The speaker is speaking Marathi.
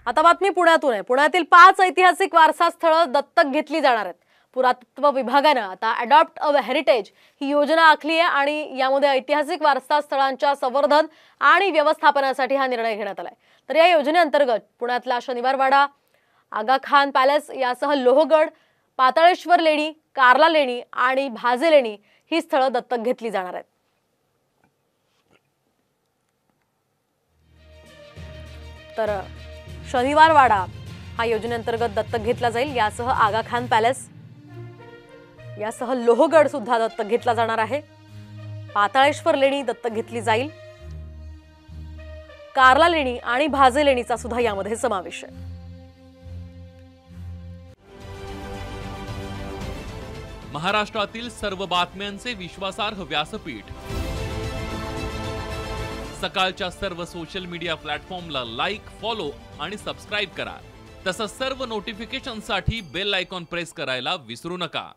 आता बातमी पुण्यातून आहे। पुण्यातील 5 ऐतिहासिक वारसा स्थळं दत्तक घेतली जाणार आहेत। पुरातत्व विभागाने आता अडॉप्ट अ हेरिटेज ही योजना आखली आहे आणि यामध्ये ऐतिहासिक वारसा स्थळांच्या संवर्धन आणि व्यवस्थापनासाठी हा निर्णय घेण्यात आलाय। तर या योजनेअंतर्गत पुण्यातला शनिवारवाडा, आगा खान पॅलेस यासह लोहगड, पाताळेश्वर लेणी, कार्ला लेणी आणि भाजे लेणी ही स्थळं दत्तक घेतली जाणार आहेत। तर शनिवारवाडा हा योजनेअंतर्गत दत्तक घेतला जाईल। यासह आगा खान पॅलेस यासह लोहगड सुद्धा दत्तक घेतला जाणार आहे। पाताळेश्वर लेणी दत्तक घेतली जाईल। कार्ला लेणी आणि भाजे लेणीचा सुद्धा यामध्ये समावेश आहे। महाराष्ट्रातील सर्व बातम्यांचे विश्वासार्ह व्यासपीठ सकाळच्या सर्व सोशल मीडिया प्लॅटफॉर्मला लाईक, फॉलो आणि सबस्क्राइब करा। तसंच सर्व नोटिफिकेशनसाठी बेल आयकॉन प्रेस करायला विसरू नका।